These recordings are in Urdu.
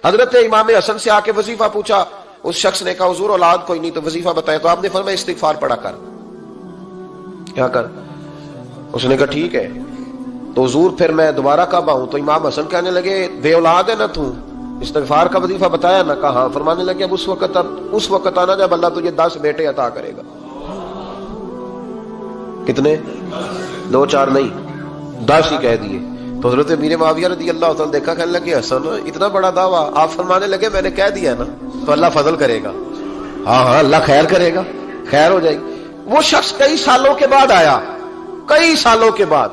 حضرت امام حسن سے آ کے وظیفہ پوچھا، اس شخص نے کہا حضور اولاد کوئی نہیں تو وظیفہ بتائے، تو آپ نے فرمایا استغفار پڑھا کر، کیا کر؟ اس نے کہا ٹھیک ہے۔ تو حضور پھر میں دوبارہ کب آؤں؟ تو امام حسن کہنے لگے بے اولاد ہے نا تو، استغفار کا وظیفہ بتایا نا؟ کہا ہاں۔ فرمانے لگے اب اس وقت آنا جب اللہ تجھے 10 بیٹے عطا کرے گا۔ کتنے؟ 2 4 نہیں، 10 ہی کہہ دیے۔ تو حضرت امیر معاویہ رضی اللہ تعالیٰ دیکھا، کہنے لگے حسن اتنا بڑا دعویٰ؟ آپ فرمانے لگے میں نے کہہ دیا نا تو اللہ فضل کرے گا، ہاں ہاں اللہ خیر کرے گا، خیر ہو جائے گی۔ وہ شخص کئی سالوں کے بعد آیا، کئی سالوں کے بعد،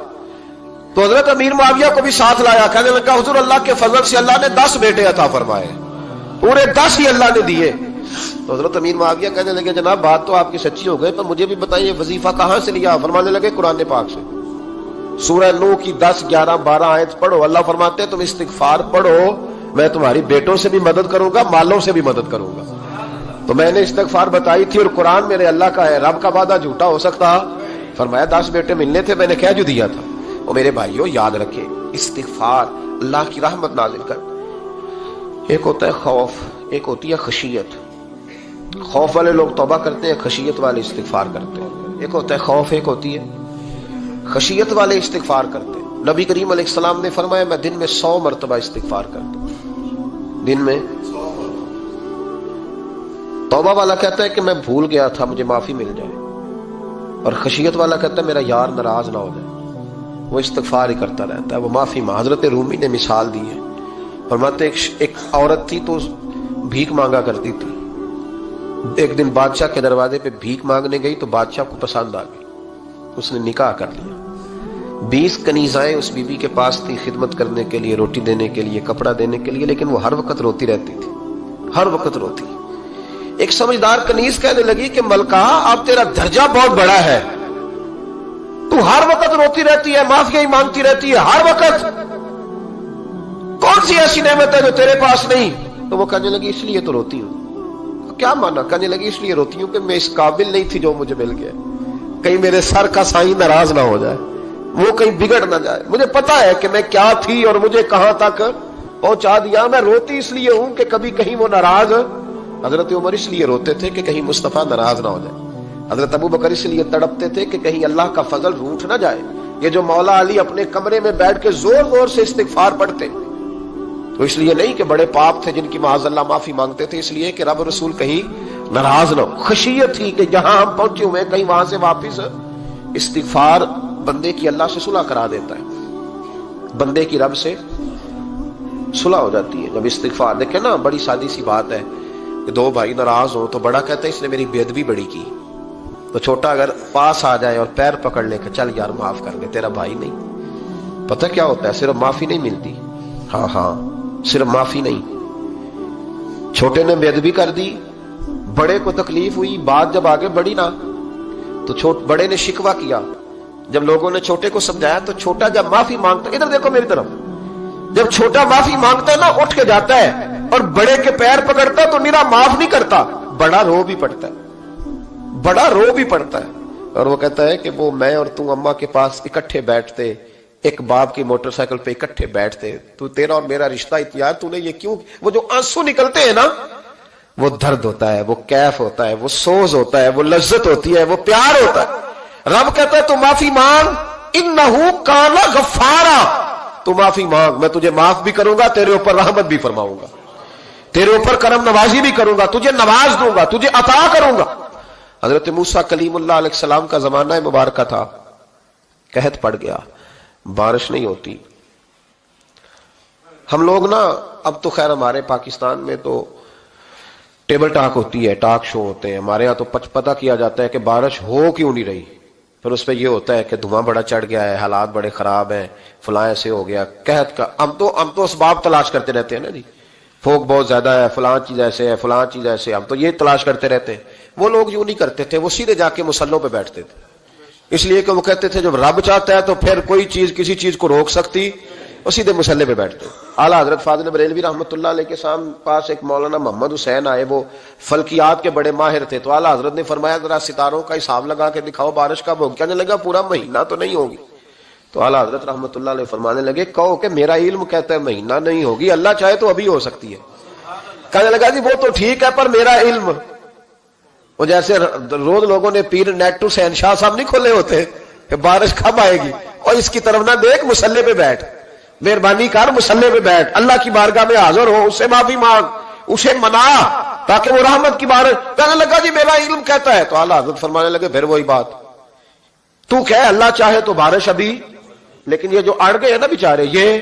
تو حضرت امیر معاویہ کو بھی ساتھ لایا، کہنے لگا حضور اللہ کے فضل سے اللہ نے 10 بیٹے عطا فرمائے، پورے 10 ہی اللہ نے دیے۔ تو حضرت امیر معاویہ کہنے لگے جناب بات تو آپ کی سچی ہو گئی، پر مجھے بھی بتائیے وظیفہ کہاں سے لیا؟ فرمانے لگے قرآن پاک سے، سورہ نوح کی 10 11 12 آیت پڑھو۔ اللہ فرماتے ہیں تم استغفار پڑھو، میں تمہاری بیٹوں سے بھی مدد کروں گا، مالوں سے بھی مدد کروں گا۔ تو میں نے استغفار بتائی تھی، اور قرآن میرے اللہ کا ہے، رب کا وعدہ جھوٹا ہو سکتا؟ فرمایا 10 بیٹے ملنے تھے، میں نے کہہ جو دیا تھا۔ اور میرے بھائیوں یاد رکھیں، استغفار اللہ کی رحمت نازل کر۔ ایک ہوتا ہے خوف، ایک ہوتی ہے خشیت۔ خوف والے لوگ توبہ کرتے ہیں، خشیت والے استغفار کرتے ہیں۔ ایک ہوتا ہے خوف، ایک ہوتی ہے خشیت والے استغفار کرتے ہیں۔ نبی کریم علیہ السلام نے فرمایا میں دن میں 100 مرتبہ استغفار کرتا ہوں، دن میں۔ توبہ والا کہتا ہے کہ میں بھول گیا تھا، مجھے معافی مل جائے، اور خشیت والا کہتا ہے میرا یار ناراض نہ ہو جائے، وہ استغفار ہی کرتا رہتا ہے، وہ معافی مانگ۔ حضرت رومی نے مثال دی ہے، فرماتے ایک عورت تھی تو بھیک مانگا کرتی تھی، ایک دن بادشاہ کے دروازے پہ بھیک مانگنے گئی تو بادشاہ کو پسند آ گئی، اس نے نکاح کر لیا۔ 20 کنیزائیں اس بی بی کے پاس تھی خدمت کرنے کے لیے، روٹی دینے کے لیے، کپڑا دینے کے لیے، لیکن وہ ہر وقت روتی رہتی تھی، ہر وقت روتی۔ ایک سمجھدار کنیز کہنے لگی کہ ملکہ اب تیرا درجہ بہت بڑا ہے، تو ہر وقت روتی رہتی ہے، معافی ہی مانگتی رہتی ہے ہر وقت، کون سی ایسی نعمت ہے جو تیرے پاس نہیں؟ تو وہ کہنے لگی اس لیے تو روتی ہوں۔ کیا مانا؟ کہنے لگی اس لیے روتی ہوں کہ میں اس قابل نہیں تھی جو مجھے مل گیا، کہیں میرے سر کا سائیں ناراض نہ ہو جائے، وہ کہیں بگڑ نہ جائے، مجھے پتا ہے کہ میں کیا تھی اور مجھے کہاں تک پہنچا دیا، میں روتی اس لیے ہوں کہ کبھی کہیں وہ ناراض۔ حضرت عمر اس لیے روتے تھے کہ کہیں مصطفیٰ ناراض نہ ہو جائے، حضرت ابو بکر اس لیے تڑپتے تھے کہ کہیں اللہ کا فضل روٹھ نہ جائے۔ یہ جو مولا علی اپنے کمرے میں بیٹھ کے زور زور سے استغفار پڑھتے تو اس لیے نہیں کہ بڑے پاپ تھے جن کی معاذ اللہ معافی مانگتے تھے، اس لیے کہ رب رسول کہیں ناراض نہ ہو۔ خشیت تھی کہ جہاں ہم پہنچے ہوئے کہیں وہاں سے واپس۔ استغفار بندے کی اللہ سے صلح کرا دیتا ہے، بندے کی رب سے صلح ہو جاتی ہے جب استغفار۔ دیکھیں نا بڑی سادی سی بات ہے کہ 2 بھائی ناراض ہو تو بڑا کہتا ہے اس نے میری بے ادبی بڑی کی، تو چھوٹا اگر پاس آ جائے اور پیر پکڑ لے کہ چل یار معاف کر دے، تیرا بھائی نہیں۔ پتہ کیا ہوتا ہے؟ صرف معافی نہیں ملتی، ہاں صرف معافی نہیں، چھوٹے نے بے ادبی کر دی، بڑے کو تکلیف ہوئی، بات جب آگے بڑھی نا تو بڑے نے شکوہ کیا، جب لوگوں نے چھوٹے کو سمجھایا تو چھوٹا جب معافی مانگتا، ادھر دیکھو میری طرف، جب چھوٹا معافی مانگتا ہے نا اٹھ کے جاتا ہے اور بڑے کے پیر پکڑتا تو میرا معاف نہیں کرتا، بڑا رو بھی پڑتا ہے، بڑا رو بھی پڑتا ہے، اور وہ کہتا ہے کہ وہ میں اور تم اماں کے پاس اکٹھے بیٹھتے، ایک باپ کی موٹر سائیکل پہ اکٹھے بیٹھتے، تو تیرا اور میرا رشتہ اتیار تو نے یہ کیوں؟ وہ جو آنسو نکلتے ہیں نا وہ درد ہوتا ہے، وہ کیف ہوتا ہے، وہ سوز ہوتا ہے، وہ لذت ہوتی ہے، وہ پیار ہوتا ہے۔ رب کہتا ہے تو معافی مانگ، انہو کان غفارا، تو معافی مانگ، میں تجھے معاف بھی کروں گا، تیرے اوپر رحمت بھی فرماؤں گا، تیرے اوپر کرم نوازی بھی کروں گا، تجھے نواز دوں گا، تجھے عطا کروں گا۔ حضرت موسیٰ کلیم اللہ علیہ السلام کا زمانہ مبارکہ تھا، قحط پڑ گیا، بارش نہیں ہوتی۔ ہم لوگ نا اب تو خیر ہمارے پاکستان میں تو ٹیبل ٹاک ہوتی ہے، ٹاک شو ہوتے ہیں، ہمارے ہاں تو پتہ کیا جاتا ہے کہ بارش ہو کیوں نہیں رہی، پھر اس پہ یہ ہوتا ہے کہ دھواں بڑا چڑھ گیا ہے، حالات بڑے خراب ہیں، فلاں ایسے ہو گیا، قحط کا۔ ہم تو اسباب تلاش کرتے رہتے ہیں نا جی، فوق بہت زیادہ ہے، فلاں چیز ایسے ہے، فلاں چیز ایسے، ہم تو یہ تلاش کرتے رہتے ہیں۔ وہ لوگ یوں نہیں کرتے تھے، وہ سیدھے جا کے مسلوں پہ بیٹھتے تھے، اس لیے کہ وہ کہتے تھے جب رب چاہتا ہے تو پھر کوئی چیز کسی چیز کو روک سکتی، وہ سیدھے مسلے پہ بیٹھتے۔ اعلیٰ حضرت فاضل بریلوی رحمۃ اللہ علیہ کے پاس ایک مولانا محمد حسین آئے، وہ فلکیات کے بڑے ماہر تھے، تو اعلیٰ حضرت نے فرمایا ذرا ستاروں کا حساب لگا کے دکھاؤ بارش کب ہوگی؟ کہنے لگا پورا مہینہ تو نہیں ہوگی، تو اعلیٰ حضرت رحمت اللہ علیہ فرمانے لگے کہو کہ میرا علم کہتا ہے مہینہ نہیں ہوگی، اللہ چاہے تو ابھی ہو سکتی ہے۔ کہنے لگا جی وہ تو ٹھیک ہے پر میرا علم، وہ جیسے روز لوگوں نے پیر نیٹ ٹو شہنشاہ صاحب نہیں کھولے ہوتے کہ بارش کب آئے گی، اور اس کی طرف نہ دیکھ، مصلے پہ بیٹھ، مہربانی کر مصلے پہ بیٹھ، اللہ کی بارگاہ میں حاضر ہو، اس سے معافی مانگ، اسے منا تاکہ وہ رحمت کی بارش۔ کہنے لگا جی میرا علم کہتا ہے۔ تو اعلیٰ حضرت فرمانے لگے پھر وہی بات، تو کہ اللہ چاہے تو بارش ابھی، لیکن یہ جو اڑ گئے ہیں نا بیچارے، یہ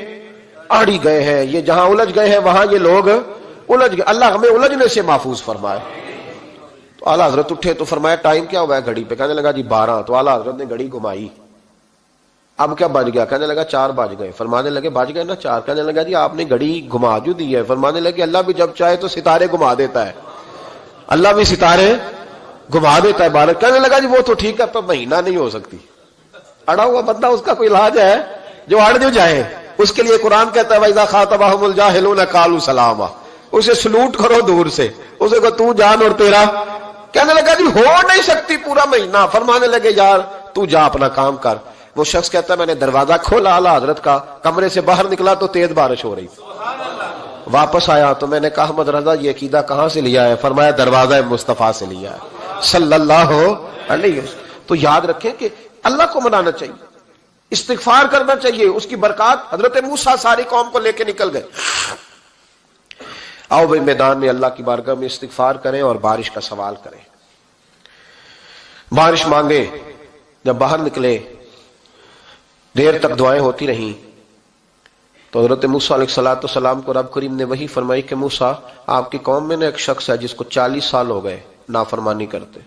اڑ ہی گئے ہیں، یہ جہاں الجھ گئے ہیں وہاں یہ لوگ الجھ گئے، اللہ ہمیں الجھنے سے محفوظ فرمائے۔ تو اعلیٰ حضرت اٹھے تو فرمایا ٹائم کیا ہوا ہے گھڑی پہ؟ کہنے لگا جی 12۔ تو اعلیٰ حضرت نے گھڑی گھمائی، اب کیا بج گیا؟ کہنے لگا 4 بج گئے۔ فرمانے لگے بج گئے نا 4؟ کہنے لگا جی آپ نے گھڑی گھما جو دی ہے۔ فرمانے لگے اللہ بھی جب چاہے تو ستارے گھما دیتا ہے، اللہ بھی ستارے گھما دیتا ہے بارش۔ کہنے لگا جی وہ تو ٹھیک ہے پر مہینہ نہیں ہو سکتی۔ اڑا ہوا بندہ، اس کا کوئی علاج ہے جو اڑ جو جائے، اس کے لیے قرآن کہتا ہے وَإِذَا خَاطَبَهُمُ الْجَاهِلُونَ قَالُوا سَلَامًا، اسے سلوٹ کرو دور سے، اسے کو تو جان اور تیرا۔ کہنے لگا جی ہو نہیں سکتی پورا مہینہ۔ فرمانے لگے یار تو جا اپنا کام کر۔ وہ شخص کہتا ہے میں نے دروازہ کھولا اعلیٰ حضرت کا، کمرے سے باہر نکلا تو تیز بارش ہو رہی، واپس آیا تو میں نے کہا احمد رضا یہ عقیدہ کہاں سے لیا ہے؟ فرمایا دروازہ مصطفیٰ سے لیا ہے صلی اللہ علیہ وسلم۔ تو یاد رکھیں کہ اللہ کو منانا چاہیے، استغفار کرنا چاہیے، اس کی برکات۔ حضرت موسیٰ ساری قوم کو لے کے نکل گئے۔ آؤ بھائی میدان میں اللہ کی بارگاہ میں استغفار کریں اور بارش کا سوال کریں، بارش مانگے۔ جب باہر نکلے دیر تک دعائیں ہوتی رہیں تو حضرت موسیٰ علیہ السلام کو رب کریم نے وحی فرمائی کہ موسیٰ آپ کی قوم میں نے ایک شخص ہے جس کو 40 سال ہو گئے نافرمانی کرتے،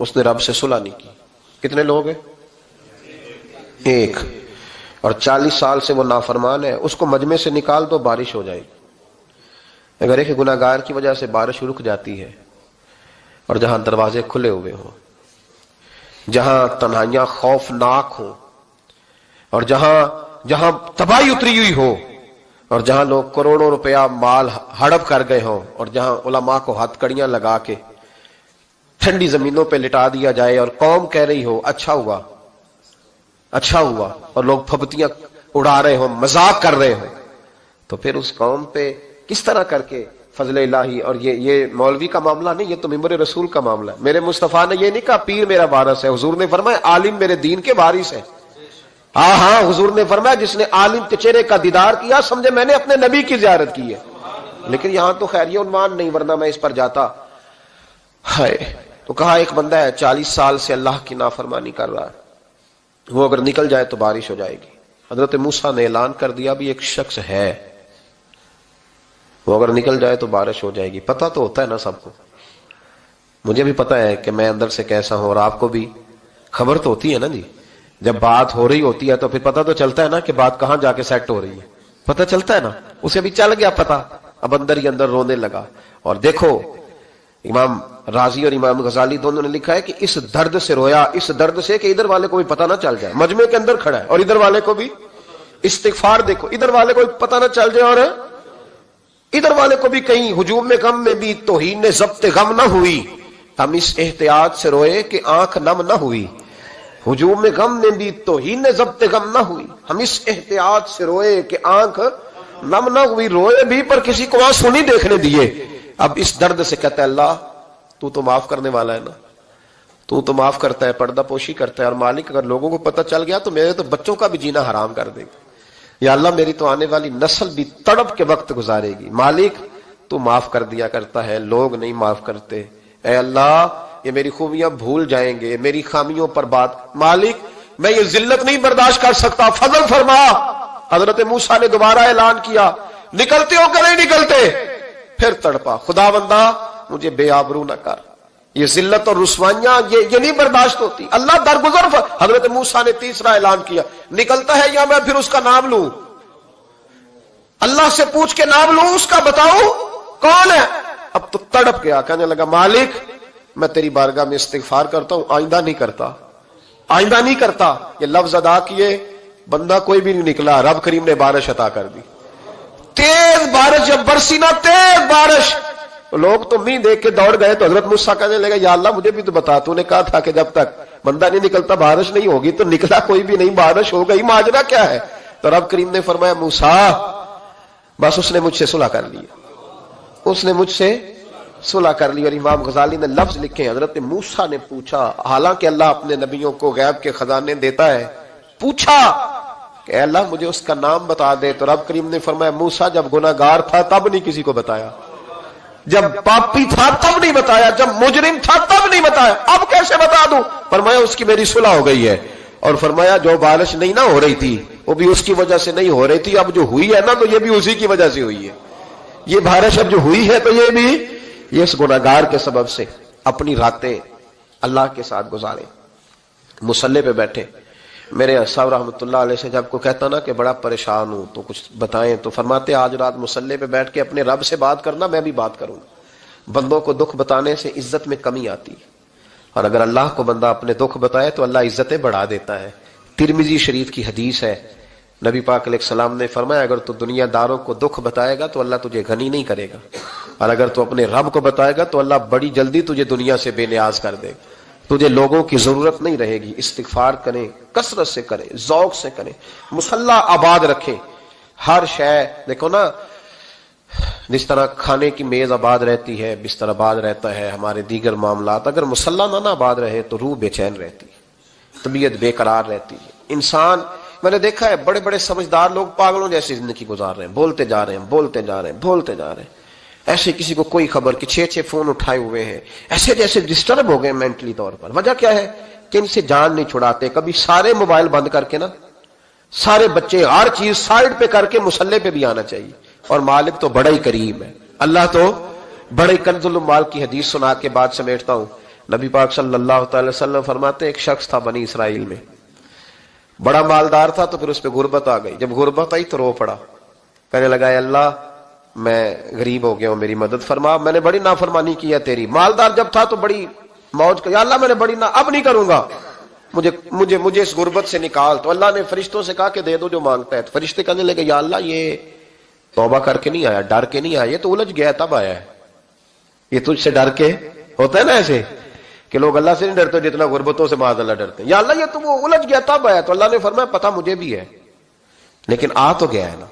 اس نے رب سے صلح نہیں کی۔ کتنے لوگ ہیں؟ ایک، اور 40 سال سے وہ نافرمان ہے، اس کو مجمع سے نکال دو بارش ہو جائے گی۔ اگر ایک گناہگار کی وجہ سے بارش رک جاتی ہے، اور جہاں دروازے کھلے ہوئے ہوں، جہاں تنہائیاں خوفناک ہوں، اور جہاں تباہی اتری ہوئی ہو، اور جہاں لوگ کروڑوں روپیہ مال ہڑپ کر گئے ہوں، اور جہاں علماء کو ہتھ کڑیاں لگا کے ٹھنڈی زمینوں پہ لٹا دیا جائے، اور قوم کہہ رہی ہو اچھا ہوا اچھا ہوا، اور لوگ پھبتیاں اڑا رہے ہوں، مذاق کر رہے ہوں، تو پھر اس قوم پہ کس طرح کر کے فضل الہی۔ اور یہ مولوی کا معاملہ نہیں، یہ تو ممبر رسول کا معاملہ ہے۔ میرے مصطفیٰ نے یہ نہیں کہا پیر میرا وارث ہے، حضور نے فرمایا عالم میرے دین کے وارث ہے۔ ہاں حضور نے فرمایا جس نے عالم کے چہرے کا دیدار کیا سمجھے میں نے اپنے نبی کی زیارت کی ہے۔ لیکن یہاں تو خیر یہ عنوان نہیں، ورنہ میں اس پر جاتا ہے۔ تو کہا ایک بندہ ہے 40 سال سے اللہ کی نافرمانی کر رہا ہے، وہ اگر نکل جائے تو بارش ہو جائے گی۔ حضرت موسیٰ نے اعلان کر دیا بھی ایک شخص ہے، وہ اگر نکل جائے تو بارش ہو جائے گی۔ پتہ تو ہوتا ہے نا سب کو، مجھے بھی پتہ ہے کہ میں اندر سے کیسا ہوں، اور آپ کو بھی خبر تو ہوتی ہے نا جی۔ جب بات ہو رہی ہوتی ہے تو پھر پتہ تو چلتا ہے نا کہ بات کہاں جا کے سیٹ ہو رہی ہے، پتہ چلتا ہے نا۔ اسے بھی چل گیا پتہ، اب اندر ہی اندر رونے لگا۔ اور دیکھو امام رازی اور امام غزالی دونوں نے لکھا ہے کہ اس درد سے رویا، اس درد سے کہ ادھر والے کو بھی پتہ نہ چل جائے، مجمع کے اندر کھڑا ہے اور ادھر والے کو بھی استغفار، دیکھو ادھر والے کو بھی پتہ نہ چل جائے اور ادھر والے کو بھی کہیں ہجوم میں غم میں بھی توہین ضبط غم نہ ہوئی۔ ہم اس احتیاط سے روئے کہ آنکھ نم نہ ہوئی، ہجوم میں غم میں بھی توہین ضبط غم نہ ہوئی۔ ہم اس احتیاط سے روئے کہ آنکھ نم نہ ہوئی، روئے بھی پر کسی کو آنسو نہیں دیکھنے دیے۔ اب اس درد سے کہتا ہے اللہ تو معاف کرنے والا ہے نا، تو معاف کرتا ہے، پردہ پوشی کرتا ہے، اور مالک اگر لوگوں کو پتہ چل گیا تو میرے تو بچوں کا بھی جینا حرام کر دے گا، یا اللہ میری تو آنے والی نسل بھی تڑپ کے وقت گزارے گی۔ مالک تو معاف کر دیا کرتا ہے، لوگ نہیں معاف کرتے، اے اللہ یہ میری خوبیاں بھول جائیں گے، میری خامیوں پر بات، مالک میں یہ ذلت نہیں برداشت کر سکتا، فضل فرما۔ حضرت موسیٰ نے دوبارہ اعلان کیا نکلتے ہو کہ نہیں نکلتے؟ پھر تڑپا، خدا بندہ مجھے بے آبرو نہ کر، یہ ذلت اور رسوائیاں یہ نہیں برداشت ہوتی، اللہ درگزر۔ حضرت موسیٰ نے تیسرا اعلان کیا نکلتا ہے یا میں پھر اس کا نام لوں، اللہ سے پوچھ کے نام لوں اس کا، بتاؤ کون ہے؟ اب تو تڑپ گیا، کہنے لگا مالک میں تیری بارگاہ میں استغفار کرتا ہوں، آئندہ نہیں کرتا، آئندہ نہیں کرتا۔ یہ لفظ ادا کیے، بندہ کوئی بھی نہیں نکلا، رب کریم نے بارش عطا کر دی، تیز بارش جب برسی نا، تیز بارش، لوگ تو نہیں دیکھ کے دوڑ گئے تو حضرت موسیٰ کہنے لگا یا اللہ مجھے بھی تو بتا، تو نے کہا تھا کہ جب تک بندہ نہیں نکلتا بارش نہیں ہوگی، تو نکلا کوئی بھی نہیں، بارش ہو گئی، ماجرا کیا ہے؟ تو رب کریم نے فرمایا موسیٰ بس اس نے مجھ سے صلح کر لی، اس نے مجھ سے صلح کر لی۔ اور امام غزالی نے لفظ لکھے، حضرت موسیٰ نے پوچھا، حالانکہ اللہ اپنے نبیوں کو غیب کے خزانے دیتا ہے، پوچھا کہ اے اللہ مجھے اس کا نام بتا دے، تو رب کریم نے فرمایا موسیٰ جب گناہگار تھا تب نہیں کسی کو بتایا، جب پاپی تھا تب نہیں بتایا، جب مجرم تھا تب نہیں بتایا، اب کیسے بتا دوں؟ فرمایا اس کی میری صلح ہو گئی ہے، اور فرمایا جو بارش نہیں نہ ہو رہی تھی وہ بھی اس کی وجہ سے نہیں ہو رہی تھی، اب جو ہوئی ہے نا تو یہ بھی اسی کی وجہ سے ہوئی ہے، یہ بارش اب جو ہوئی ہے تو یہ بھی یہ اس گناہگار کے سبب سے۔ اپنی راتیں اللہ کے ساتھ گزارے، مصلی پہ بیٹھے۔ میرے صاحب رحمۃ اللہ علیہ سے جب کو کہتا نا کہ بڑا پریشان ہوں تو کچھ بتائیں، تو فرماتے آج رات مصلی پہ بیٹھ کے اپنے رب سے بات کرنا، میں بھی بات کروں گا۔ بندوں کو دکھ بتانے سے عزت میں کمی آتی ہے، اور اگر اللہ کو بندہ اپنے دکھ بتائے تو اللہ عزتیں بڑھا دیتا ہے۔ ترمذی شریف کی حدیث ہے، نبی پاک علیہ السلام نے فرمایا اگر تو دنیا داروں کو دکھ بتائے گا تو اللہ تجھے غنی نہیں کرے گا، اور اگر تو اپنے رب کو بتائے گا تو اللہ بڑی جلدی تجھے دنیا سے بے نیاز کر دے گا، تجھے لوگوں کی ضرورت نہیں رہے گی۔ استغفار کریں، کثرت سے کریں، ذوق سے کریں، مصلی آباد رکھیں، ہر شے دیکھو نا، جس طرح کھانے کی میز آباد رہتی ہے، بستر آباد رہتا ہے، ہمارے دیگر معاملات، اگر مصلی نہ آباد رہے تو روح بے چین رہتی ہے، طبیعت بے قرار رہتی ہے۔ انسان میں نے دیکھا ہے بڑے بڑے سمجھدار لوگ پاگلوں جیسی زندگی گزار رہے ہیں، بولتے جا رہے ہیں، بولتے جا رہے ہیں، بولتے جا رہے ہیں، ایسے کسی کو کوئی خبر کہ 6 فون اٹھائے ہوئے ہیں، ایسے جیسے ڈسٹرب ہو گئے مینٹلی طور پر۔ وجہ کیا ہے کہ ان سے جان نہیں چھڑاتے۔ کبھی سارے موبائل بند کر کے نا، سارے بچے ہر چیز سائڈ پہ کر کے مصلی پہ بھی آنا چاہیے، اور مالک تو بڑا ہی کریم ہے، اللہ تو بڑے کنز المال کی حدیث سنا کے بعد سمیٹتا ہوں۔ نبی پاک صلی اللہ تعالی وسلم فرماتے ایک شخص تھا بنی اسرائیل میں، بڑا مالدار تھا، تو پھر اس پہ غربت آ گئی۔ جب غربت آئی تو رو پڑا، کہنے لگا اے اللہ میں غریب ہو گیا ہوں، میری مدد فرما، میں نے بڑی نافرمانی کی ہے تیری۔ مالدار جب تھا تو بڑی موج کر، یا اللہ میں نے بڑی اب نہیں کروں گا، مجھے اس غربت سے نکال۔ تو اللہ نے فرشتوں سے کہا کہ دے دو جو مانگتا ہے۔ تو فرشتے کہنے لگے یا اللہ یہ توبہ کر کے نہیں آیا، ڈر کے نہیں آیا، یہ تو الجھ گیا تب آیا ہے، یہ تجھ سے ڈر کے ہوتا ہے نا ایسے کہ لوگ اللہ سے نہیں ڈرتے جتنا غربتوں سے معاذ اللہ ڈرتے ہیں۔ یا اللہ یہ تو وہ الجھ گیا تب آیا۔ تو اللہ نے فرمایا پتہ مجھے بھی ہے، لیکن آ تو گیا ہے نا،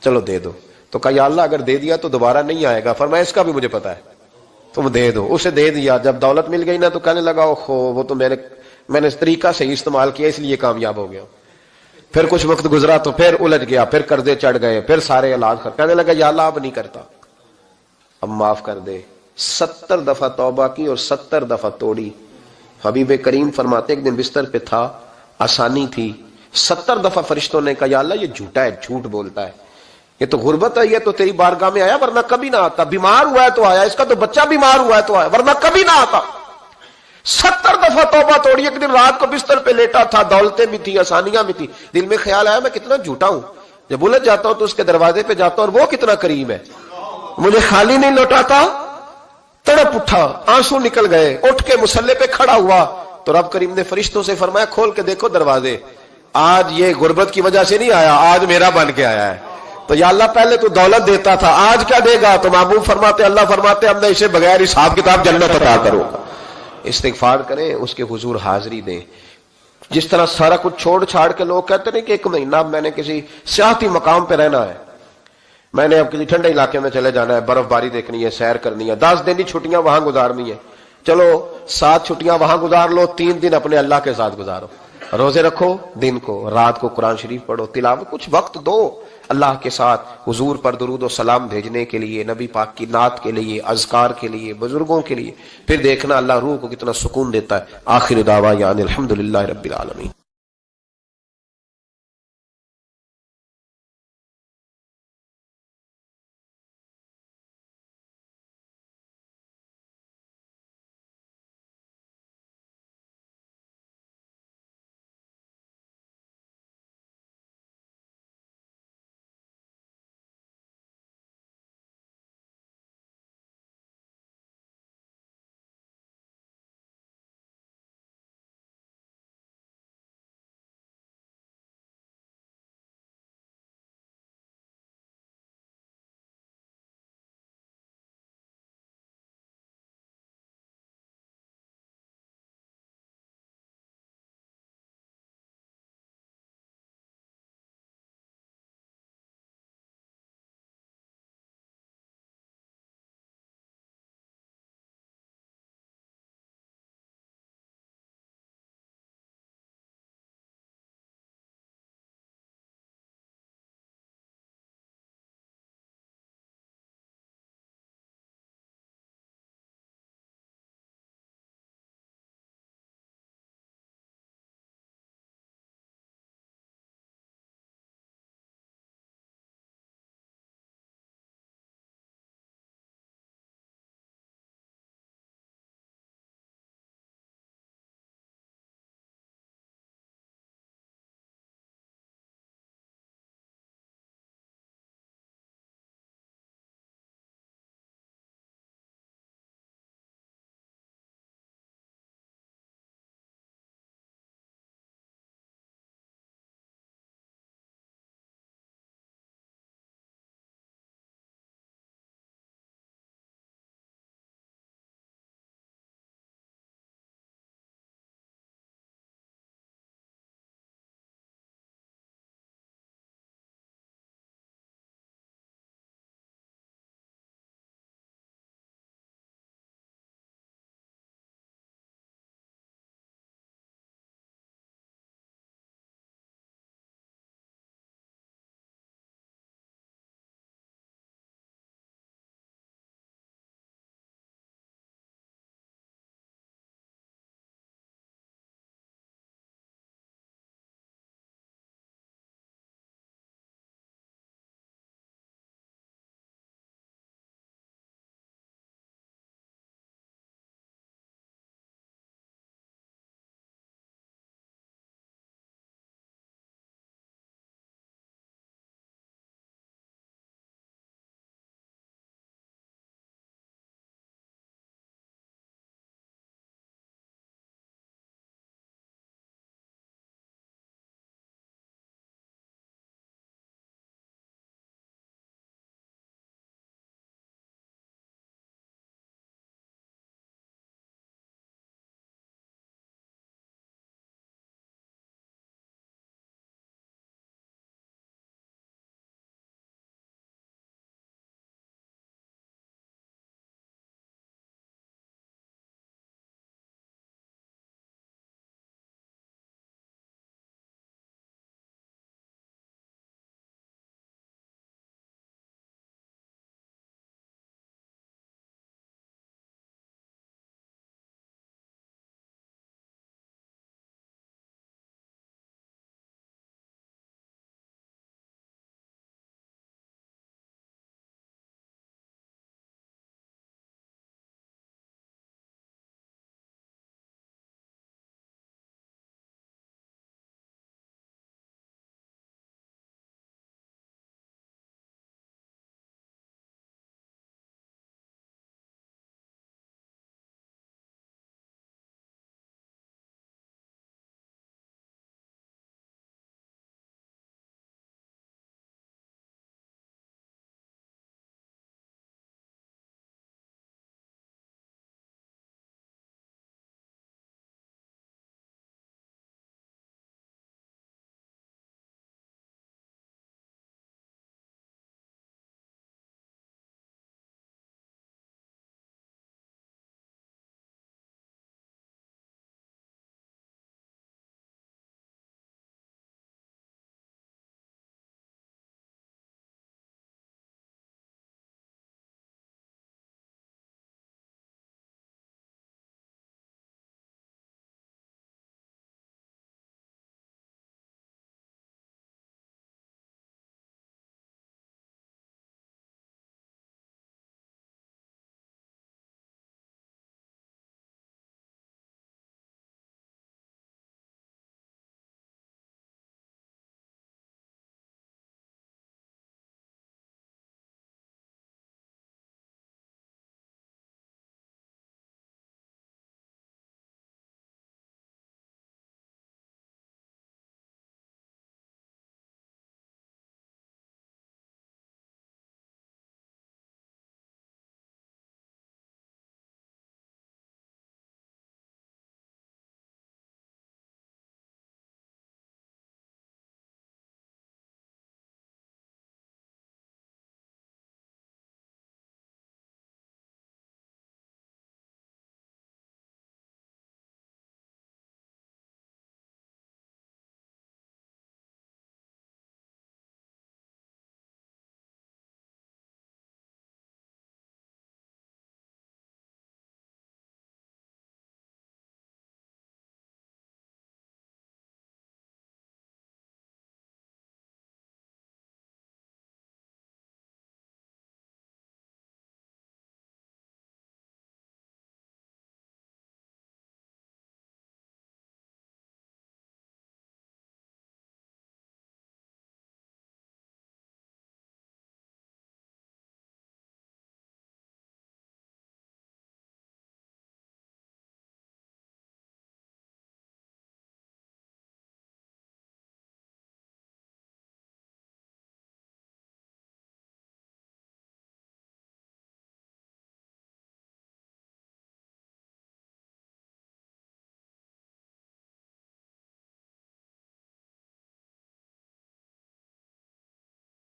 چلو دے دو۔ تو کہا یا اللہ اگر دے دیا تو دوبارہ نہیں آئے گا۔ فرمایا اس کا بھی مجھے پتا ہے، تم دے دو۔ اسے دے دیا۔ جب دولت مل گئی نا تو کہنے لگا اوہو وہ تو میں نے اس طریقہ سے استعمال کیا اس لیے کامیاب ہو گیا۔ پھر کچھ وقت گزرا تو پھر الجھ گیا، پھر قرضے چڑھ گئے، پھر سارے علاج کر، کہنے لگا یا اللہ اب نہیں کرتا، اب معاف کر دے۔ 70 دفعہ توبہ کی اور 70 دفعہ توڑی۔ حبیب کریم فرماتے ایک دن بستر پہ تھا، آسانی تھی، 70 دفعہ فرشتوں نے کہا یا اللہ یہ جھوٹا ہے، جھوٹ بولتا ہے، یہ تو غربت ہے، یہ تو تیری بارگاہ میں آیا ورنہ کبھی نہ آتا، بیمار ہوا ہے تو آیا، اس کا تو بچہ بیمار ہوا ہے تو آیا ورنہ کبھی نہ آتا۔ 70 دفعہ توبہ توڑی۔ ایک دن رات کو بستر پہ لیٹا تھا، دولتیں بھی تھی، آسانیاں بھی تھی، دل میں خیال آیا میں کتنا جھوٹا ہوں، جب الجھ جاتا ہوں تو اس کے دروازے پہ جاتا ہوں اور وہ کتنا کریم ہے، مجھے خالی نہیں لوٹاتا۔ تڑپ اٹھا، آنسو نکل گئے، اٹھ کے مصلی پہ کھڑا ہوا تو رب کریم نے فرشتوں سے فرمایا کھول کے دیکھو دروازے، آج یہ غربت کی وجہ سے نہیں آیا، آج میرا بن کے آیا ہے۔ تو یا اللہ پہلے تو دولت دیتا تھا، آج کیا دے گا؟ تو محبوب فرماتے اللہ فرماتے اب میں اسے بغیر حساب کتاب جنت عطا کروں گا۔ استغفار کریں، اس کے حضور حاضری دیں۔ جس طرح سارا کچھ چھوڑ چھاڑ کے لوگ کہتے ہیں کہ 1 مہینہ میں نے کسی سیاحتی مقام پہ رہنا ہے، میں نے اب کسی ٹھنڈے علاقے میں چلے جانا ہے، برف باری دیکھنی ہے، سیر کرنی ہے، 10 دن کی چھٹیاں وہاں گزارنی ہے، چلو 7 چھٹیاں وہاں گزار لو، 3 دن اپنے اللہ کے ساتھ گزارو، روزے رکھو، دن کو رات کو قرآن شریف پڑھو، تلاوت، کچھ وقت دو اللہ کے ساتھ حضور پر درود و سلام بھیجنے کے لیے، نبی پاک کی نعت کے لیے، اذکار کے لیے، بزرگوں کے لیے، پھر دیکھنا اللہ روح کو کتنا سکون دیتا ہے۔ آخر دعوانا الحمدللہ رب العالمین۔